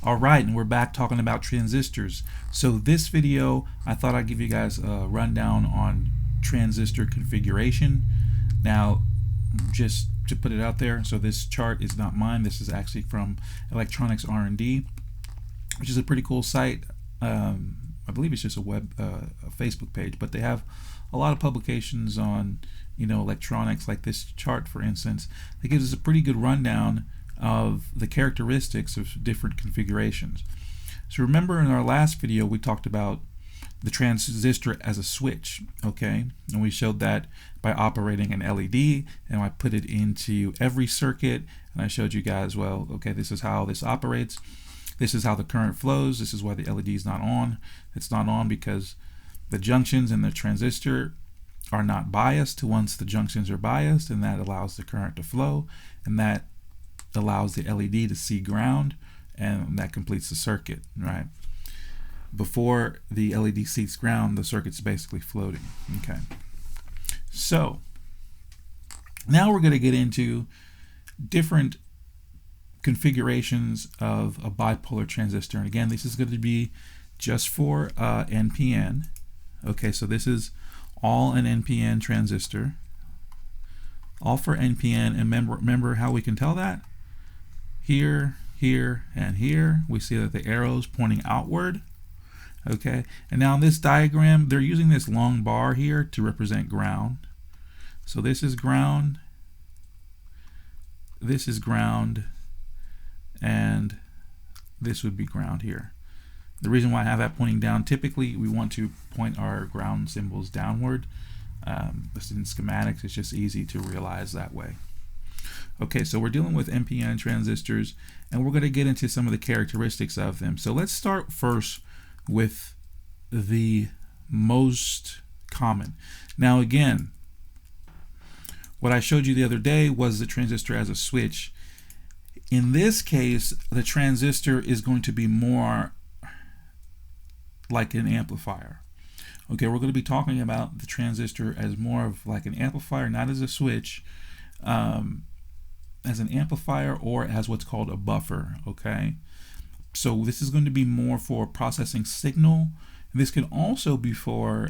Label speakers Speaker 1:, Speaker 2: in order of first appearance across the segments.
Speaker 1: Alright, and we're back talking about transistors. So this video, I thought I'd give you guys a rundown on transistor configuration. Now, just to put it out there, so this chart is not mine. This is actually from Electronics R&D, which is a pretty cool site. I believe it's just a Facebook page, but they have a lot of publications on, electronics, like this chart, for instance. It gives us a pretty good rundown of the characteristics of different configurations. So remember, in our last video we talked about the transistor as a switch, okay? And we showed that by operating an LED, and I put it into every circuit, and I showed you guys, well, okay, this is how this operates. This is how the current flows. This is why the LED is not on. It's not on because the junctions in the transistor are not biased. Once the junctions are biased, and that allows the current to flow, and that allows the LED to see ground, and that completes the circuit, right? Before the LED sees ground, the circuit's basically floating. Okay. So now we're going to get into different configurations of a bipolar transistor. And again, this is going to be just for NPN. Okay, so this is all an NPN transistor. All for NPN. And remember how we can tell that? Here, here, and here, we see that the arrow's pointing outward. Okay, and now in this diagram, they're using this long bar here to represent ground. So this is ground, this is ground, and this would be ground here. The reason why I have that pointing down, typically we want to point our ground symbols downward. This in schematics, it's just easy to realize that way. Okay, so we're dealing with NPN transistors, and we're going to get into some of the characteristics of them. So let's start first with the most common. Now again, what I showed you the other day was the transistor as a switch. In this case, the transistor is going to be more like an amplifier. Okay, we're going to be talking about the transistor as more of like an amplifier, not as a switch. As an amplifier or as what's called a buffer. Okay, so this is going to be more for processing signal, and this can also be for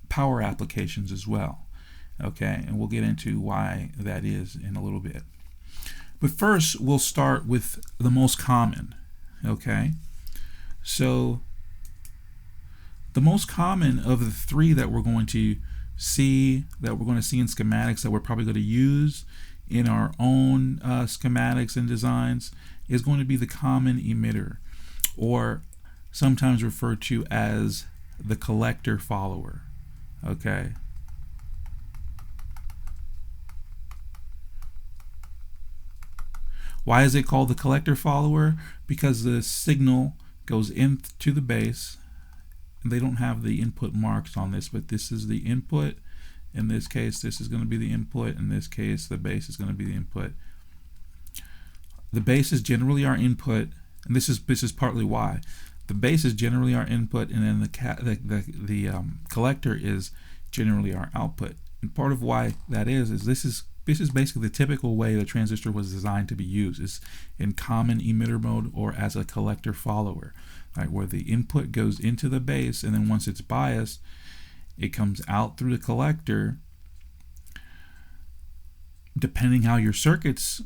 Speaker 1: power applications as well. Okay, and we'll get into why that is in a little bit. But first, we'll start with the most common. Okay, so the most common of the three that we're going to see in schematics that we're probably going to use in our own schematics and designs is going to be the common emitter, or sometimes referred to as the collector follower. Okay. Why is it called the collector follower? Because the signal goes into the base. They don't have the input marks on this, but this is the input. In this case, this is going to be the input. In this case, the base is going to be the input. The base is generally our input, and this is partly why. The base is generally our input, and then the collector is generally our output. And part of why that is this is basically the typical way the transistor was designed to be used, is in common emitter mode or as a collector follower, right, where the input goes into the base, and then once it's biased, it comes out through the collector. Depending how your circuit's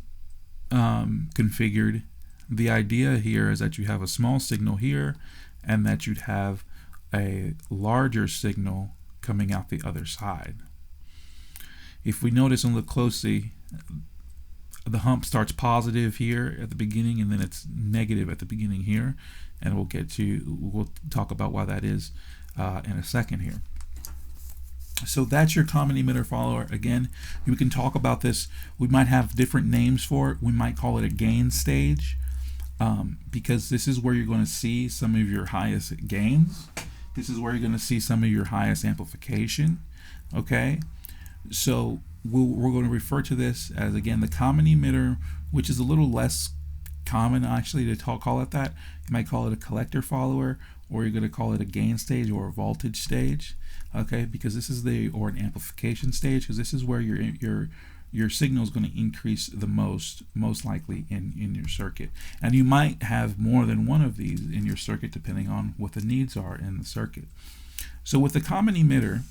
Speaker 1: configured, the idea here is that you have a small signal here and that you'd have a larger signal coming out the other side. If we notice and look closely, the hump starts positive here at the beginning, and then it's negative at the beginning here, and we'll talk about why that is in a second here. So that's your common emitter follower. Again, we can talk about this. We might have different names for it. We might call it a gain stage, because this is where you're going to see some of your highest gains. This is where you're going to see some of your highest amplification. Okay, so we're going to refer to this as, again, the common emitter, which is a little less common actually to call it that. You might call it a collector follower, or you're going to call it a gain stage or a voltage stage. Okay, because this is or an amplification stage, because this is where your your signal is going to increase the most likely in your circuit. And you might have more than one of these in your circuit depending on what the needs are in the circuit. So with the common emitter,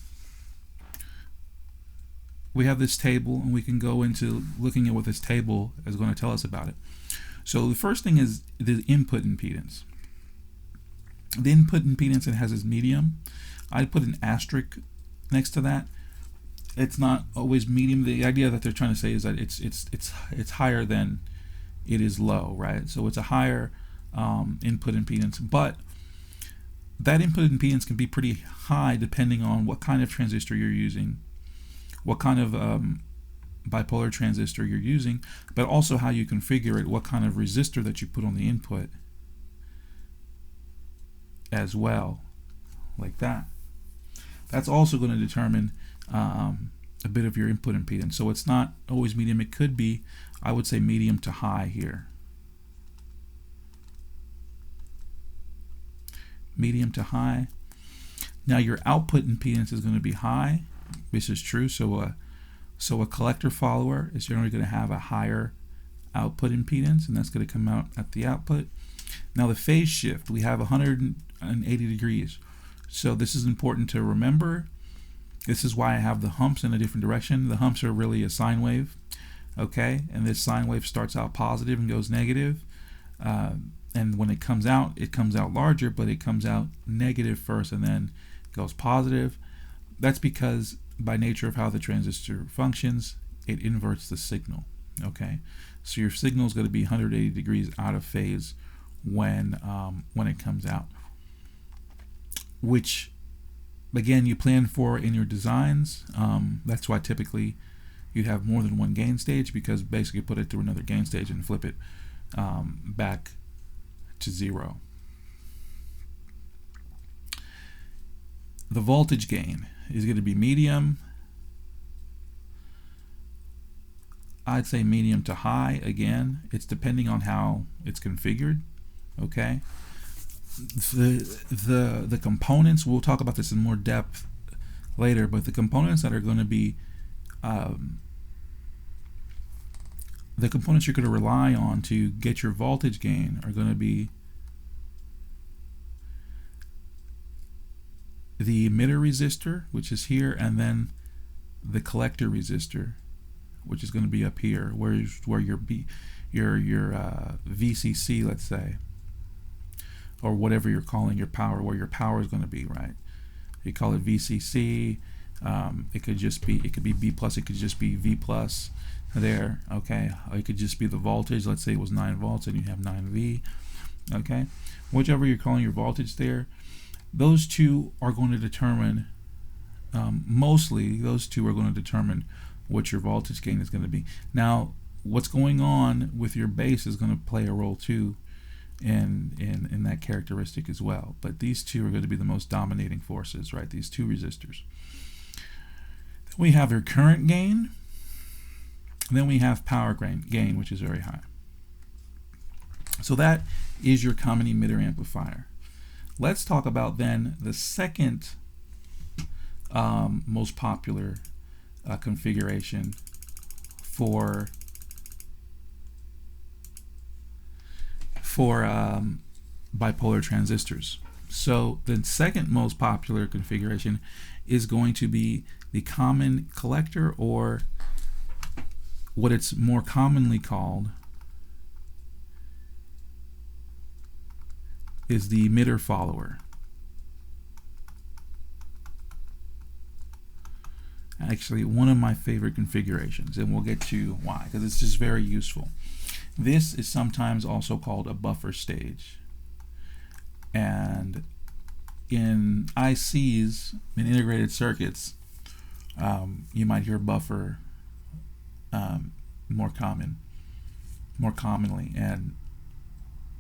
Speaker 1: we have this table, and we can go into looking at what this table is going to tell us about it. So the first thing is the input impedance. The input impedance, it has its medium. I'd put an asterisk next to that. It's not always medium. The idea that they're trying to say is that it's higher than it is low, right? So it's a higher input impedance, but that input impedance can be pretty high depending on what kind of transistor you're using, what kind of bipolar transistor you're using, but also how you configure it, what kind of resistor that you put on the input as well, like that. That's also going to determine a bit of your input impedance. So it's not always medium. It could be, I would say, medium to high here. Medium to high. Now your output impedance is going to be high. This is true. So a collector follower is generally going to have a higher output impedance, and that's going to come out at the output. Now the phase shift, we have 180 degrees. So this is important to remember. This is why I have the humps in a different direction. The humps are really a sine wave, okay? And this sine wave starts out positive and goes negative. And when it comes out larger, but it comes out negative first and then goes positive. That's because by nature of how the transistor functions, it inverts the signal, okay? So your signal is going to be 180 degrees out of phase when it comes out, which again you plan for in your designs. That's why typically you'd have more than one gain stage, because basically put it through another gain stage and flip it back to zero. The voltage gain is going to be medium. I'd say medium to high. Again, it's depending on how it's configured, okay? The components, we'll talk about this in more depth later, but the components that are going to be the components you're going to rely on to get your voltage gain are going to be the emitter resistor, which is here, and then the collector resistor, which is going to be up here, where your VCC, let's say, or whatever you're calling your power, where your power is going to be, right? You call it VCC. It could be B plus. It could just be V plus there, okay? Or it could just be the voltage. Let's say it was 9 volts and you have 9V, okay? Whichever you're calling your voltage there, those two are going to determine, mostly those two are going to determine what your voltage gain is going to be. Now, what's going on with your base is going to play a role too in that characteristic as well. But these two are going to be the most dominating forces, right? These two resistors. Then we have your current gain. And then we have power gain, which is very high. So that is your common emitter amplifier. Let's talk about then the second most popular configuration for bipolar transistors. So the second most popular configuration is going to be the common collector, or what it's more commonly called is the emitter follower. Actually, one of my favorite configurations, and we'll get to why, because it's just very useful. This is sometimes also called a buffer stage. And in ICs, in integrated circuits, you might hear buffer more commonly, and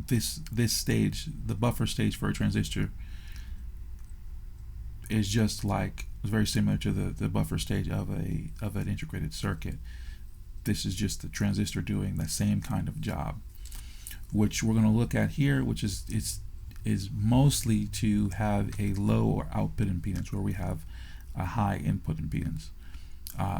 Speaker 1: this stage, the buffer stage for a transistor, is just like, very similar to the buffer stage of an integrated circuit. This is just the transistor doing the same kind of job, which we're going to look at here, which is mostly to have a low or output impedance where we have a high input impedance.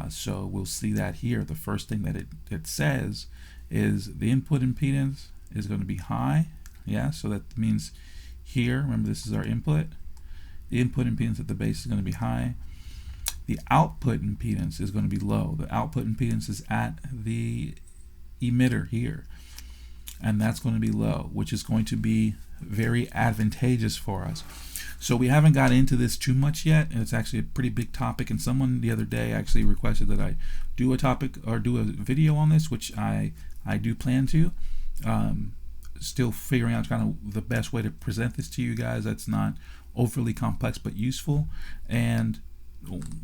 Speaker 1: So we'll see that here. The first thing that it says is the input impedance is going to be high. Yeah, so that means here, remember this is our input. The input impedance at the base is going to be high. The output impedance is going to be low. The output impedance is at the emitter here, and that's going to be low, which is going to be very advantageous for us. So we haven't got into this too much yet, and it's actually a pretty big topic, and someone the other day actually requested that I do a topic or do a video on this, which I do plan to. Still figuring out kind of the best way to present this to you guys that's not overly complex but useful. And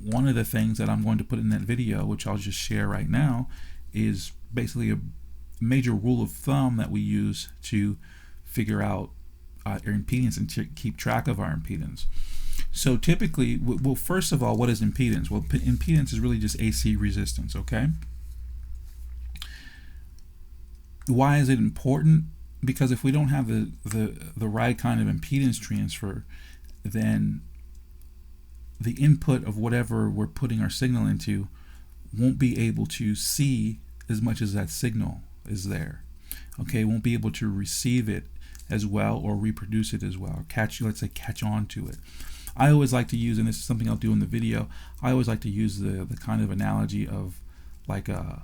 Speaker 1: one of the things that I'm going to put in that video, which I'll just share right now, is basically a major rule of thumb that we use to figure out our impedance and to keep track of our impedance. So typically, well, first of all, what is impedance? Well, impedance is really just AC resistance, okay? Why is it important? Because if we don't have the right kind of impedance transfer, then the input of whatever we're putting our signal into won't be able to see as much as that signal is there. Okay, won't be able to receive it as well or reproduce it as well, or let's say catch on to it. I always like to use, and this is something I'll do in the video, I always like to use the kind of analogy of like a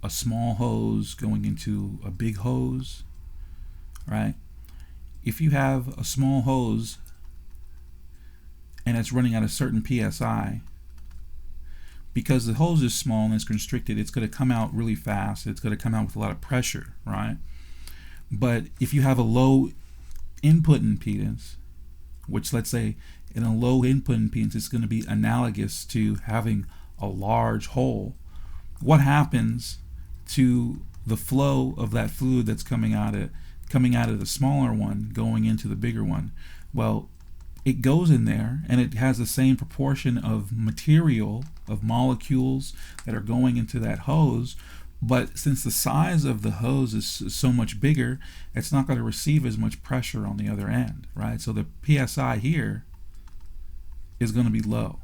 Speaker 1: small hose going into a big hose, right? If you have a small hose and it's running at a certain PSI, because the hose is small and it's constricted, it's going to come out really fast. It's going to come out with a lot of pressure, right? But if you have a low input impedance, which let's say in a low input impedance, it's going to be analogous to having a large hole. What happens to the flow of that fluid that's coming out of the smaller one going into the bigger one? Well, it goes in there and it has the same proportion of material, of molecules that are going into that hose, but since the size of the hose is so much bigger, it's not going to receive as much pressure on the other end, right? So the PSI here is going to be low.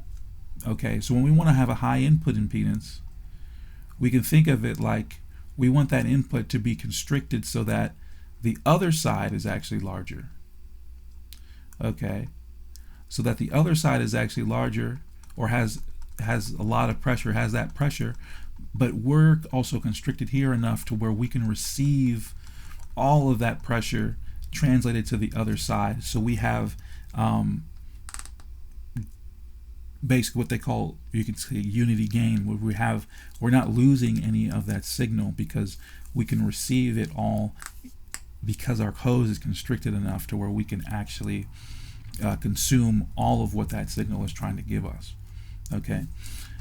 Speaker 1: Okay, so when we want to have a high input impedance, we can think of it like we want that input to be constricted so that the other side is actually larger. Okay, so that the other side is actually larger or has a lot of pressure, has that pressure, but we're also constricted here enough to where we can receive all of that pressure translated to the other side. So we have basically what they call, you can say, unity gain, where we're not losing any of that signal because we can receive it all because our hose is constricted enough to where we can actually consume all of what that signal is trying to give us. Okay,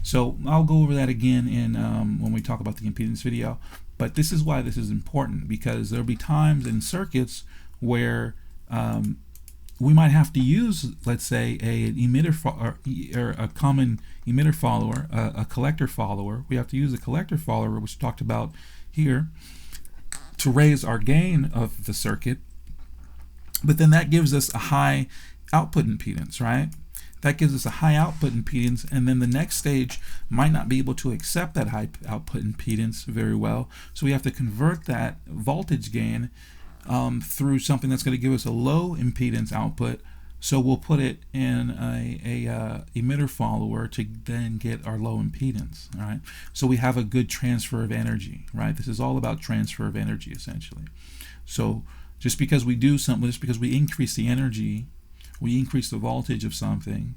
Speaker 1: so I'll go over that again in when we talk about the impedance video, but this is why this is important, because there'll be times in circuits where we might have to use, let's say, an emitter or a common emitter follower, a collector follower. We have to use a collector follower, which we talked about here, to raise our gain of the circuit, but then that gives us a high output impedance, right? That gives us a high output impedance, and then the next stage might not be able to accept that high output impedance very well, so we have to convert that voltage gain through something that's going to give us a low impedance output. So we'll put it in a emitter follower to then get our low impedance. All right, so we have a good transfer of energy, right? This is all about transfer of energy, essentially. So just because we do something, just because we increase the energy, we increase the voltage of something.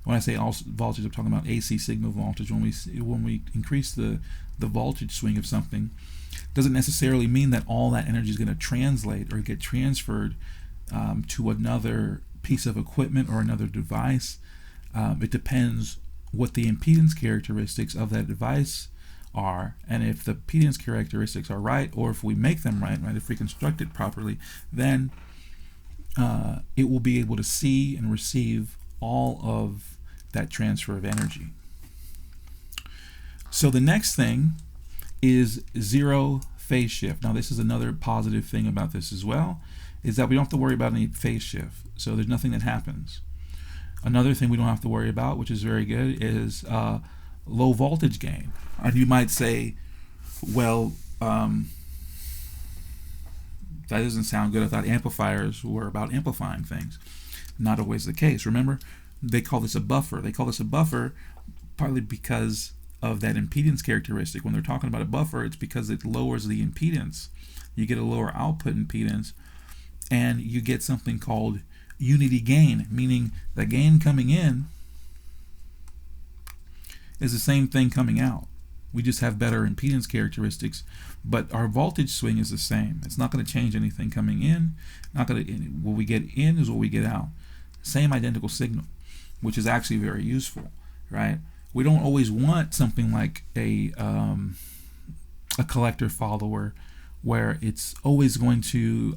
Speaker 1: When I say voltage, I'm talking about AC signal voltage. When we increase the voltage swing of something, doesn't necessarily mean that all that energy is going to translate or get transferred to another piece of equipment or another device. It depends what the impedance characteristics of that device are, and if the impedance characteristics are right, or if we make them right, if we construct it properly, then it will be able to see and receive all of that transfer of energy. So the next thing is zero phase shift. Now this is another positive thing about this as well, is that we don't have to worry about any phase shift. So there's nothing that happens. Another thing we don't have to worry about, which is very good, is low voltage gain. And you might say, well, that doesn't sound good. I thought amplifiers were about amplifying things. Not always the case. Remember, they call this a buffer. They call this a buffer partly because of that impedance characteristic. When they're talking about a buffer, it's because it lowers the impedance. You get a lower output impedance, and you get something called unity gain, meaning the gain coming in is the same thing coming out. We just have better impedance characteristics, but our voltage swing is the same. It's not going to change anything coming in. Not going to, what we get in is what we get out. Same identical signal, which is actually very useful, right? We don't always want something like a collector follower where it's always going to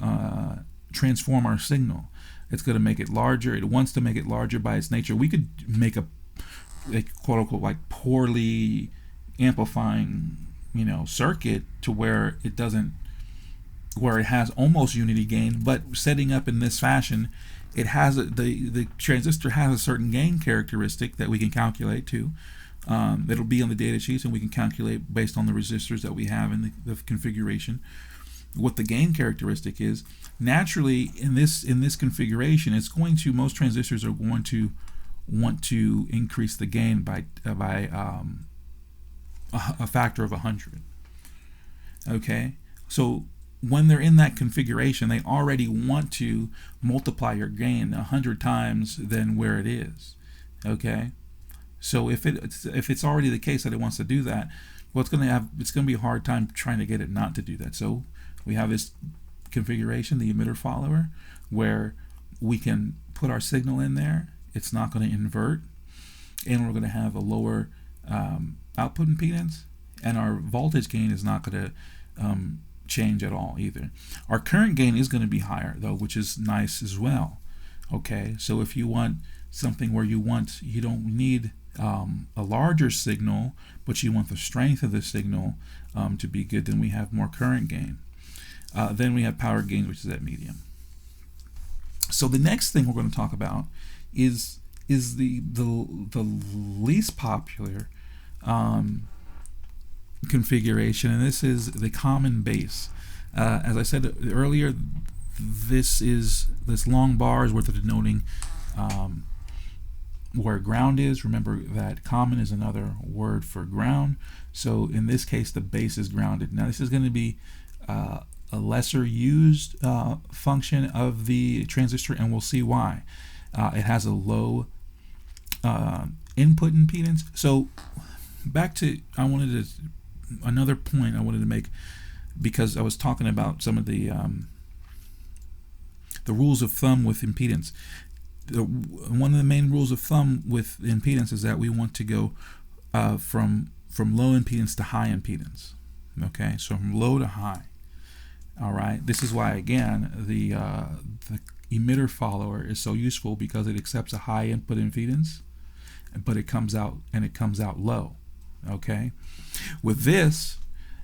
Speaker 1: transform our signal. It's going to make it larger. It wants to make it larger by its nature. We could make a quote unquote like poorly amplifying, circuit to where it doesn't, where it has almost unity gain, but setting up in this fashion, it has the transistor has a certain gain characteristic that we can calculate too. That'll be on the data sheets, and we can calculate based on the resistors that we have in the configuration what the gain characteristic is. Naturally, in this configuration, it's going to, most transistors are going to want to increase the gain by a factor of 100. Okay, so when they're in that configuration, they already want to multiply your gain 100 times than where it is. Okay, so if it's already the case that it wants to do that, well, it's going to be a hard time trying to get it not to do that. So we have this configuration, the emitter follower, where we can put our signal in there. It's not going to invert, and we're going to have a lower output impedance, and our voltage gain is not going to change at all either. Our current gain is going to be higher though, which is nice as well. Okay, so if you want something where you don't need a larger signal, but you want the strength of the signal to be good, then we have more current gain. Then we have power gain, which is at medium. So the next thing we're going to talk about is the least popular configuration, and this is the common base. As I said earlier, this long bar is what they're denoting where ground is. Remember that common is another word for ground. So in this case, the base is grounded. Now this is going to be a lesser used function of the transistor, and we'll see why. It has a low input impedance. So back to, another point I wanted to make, because I was talking about some of the rules of thumb with impedance. One of the main rules of thumb with impedance is that we want to go from low impedance to high impedance. Okay, so from low to high. All right, this is why, again, the emitter follower is so useful, because it accepts a high input impedance, but it comes out low. Okay, with this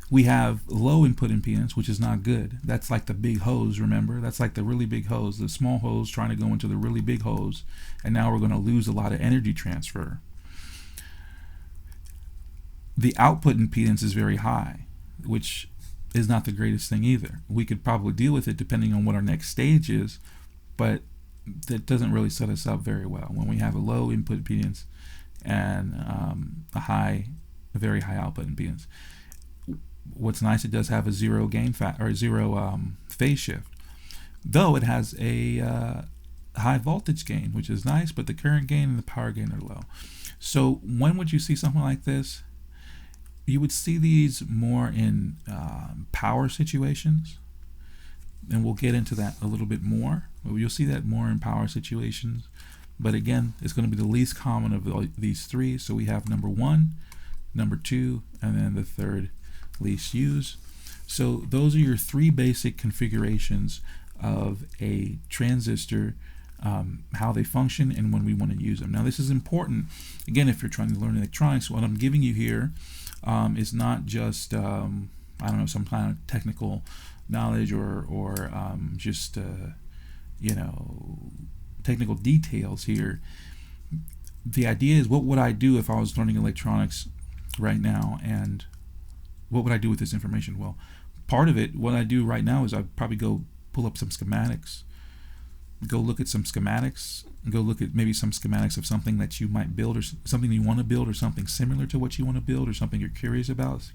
Speaker 1: we have low input impedance, which is not good. That's like the big hose, remember? That's like the really big hose, the small hose trying to go into the really big hose, and now we're going to lose a lot of energy transfer. The output impedance is very high, which is not the greatest thing either. We could probably deal with it depending on what our next stage is, but that doesn't really set us up very well when we have a low input impedance and a very high output impedance. What's nice, it does have a zero gain zero phase shift, though it has a high voltage gain, which is nice, but the current gain and the power gain are low. So when would you see something like this? You would see these more in power situations, and we'll get into that a little bit more. You'll see that more in power situations, but again, it's going to be the least common of these three. So we have number 1, number 2, and then the third least used. So those are your 3 basic configurations of a transistor, how they function and when we want to use them. Now this is important, again, if you're trying to learn electronics. What I'm giving you here is not just some kind of technical knowledge or just technical details here. The idea is, what would I do if I was learning electronics right now. And what would I do with this information? Well, part of it, what I do right now is I'd probably go pull up some schematics, go look at some schematics, go look at maybe some schematics of something that you might build, or something you want to build, or something similar to what you want to build, or something you're curious about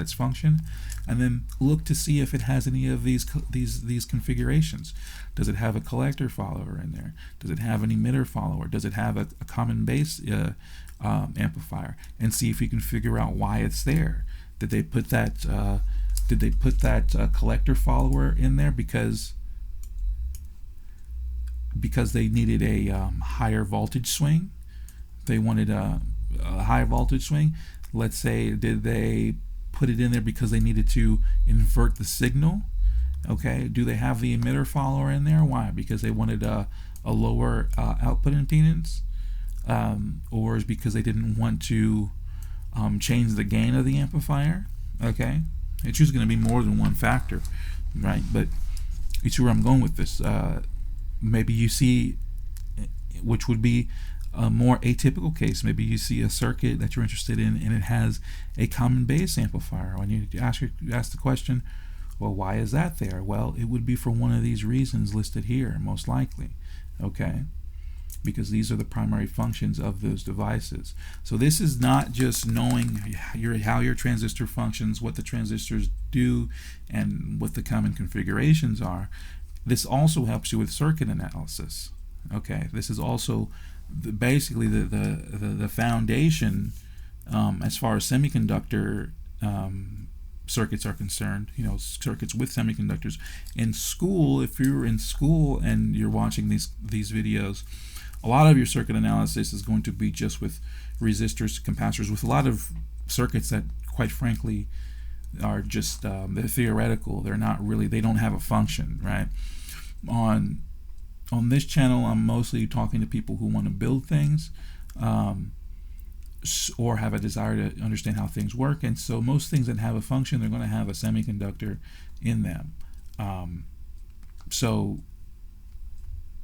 Speaker 1: its function, and then look to see if it has any of these configurations. Does it have a collector follower in there? Does it have an emitter follower? Does it have a common base amplifier? And see if you can figure out why it's there. Did they put that collector follower in there because they needed a higher voltage swing? They wanted a high voltage swing. Let's say, did they put it in there because they needed to invert the signal? Okay. Do they have the emitter follower in there? Why? Because they wanted a lower output impedance, or is because they didn't want to change the gain of the amplifier? Okay. It's usually going to be more than one factor, right? But you see where I'm going with this. Maybe you see, which would be a more atypical case, maybe you see a circuit that you're interested in and it has a common base amplifier. When you ask the question, well, why is that there? Well, it would be for one of these reasons listed here, most likely. Okay, because these are the primary functions of those devices. So this is not just knowing how your transistor functions, what the transistors do, and what the common configurations are. This also helps you with circuit analysis. Okay, this is also basically the foundation as far as semiconductor circuits are concerned. You know, circuits with semiconductors. In school, if you're in school and you're watching these videos, a lot of your circuit analysis is going to be just with resistors, capacitors, with a lot of circuits that, quite frankly, are just they're theoretical. They're not really, they don't have a function, right? On this channel, I'm mostly talking to people who want to build things, or have a desire to understand how things work. And so most things that have a function, they're going to have a semiconductor in them. So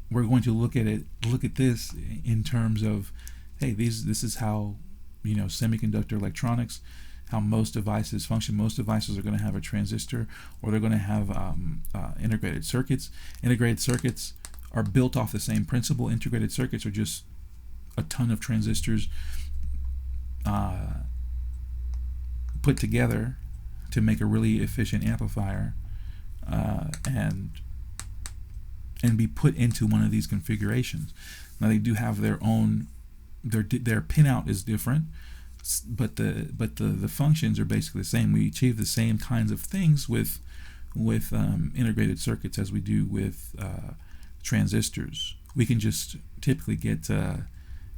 Speaker 1: we're going to look at this in terms of, hey, this is how, you know, semiconductor electronics, how most devices function. Most devices are going to have a transistor, or they're going to have integrated circuits. Integrated circuits are built off the same principle. Integrated circuits are just a ton of transistors put together to make a really efficient amplifier, and be put into one of these configurations. Now they do have their own, their pinout is different, but the functions are basically the same. We achieve the same kinds of things with integrated circuits as we do with transistors. We can just typically get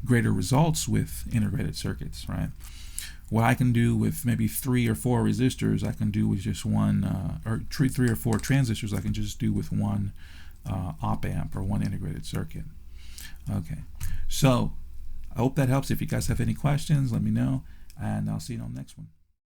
Speaker 1: greater results with integrated circuits, right? What I can do with maybe 3 or 4 resistors, I can do with just one, or 3 or 4 transistors, I can just do with one op amp or one integrated circuit. Okay, so I hope that helps. If you guys have any questions, let me know, and I'll see you on the next one.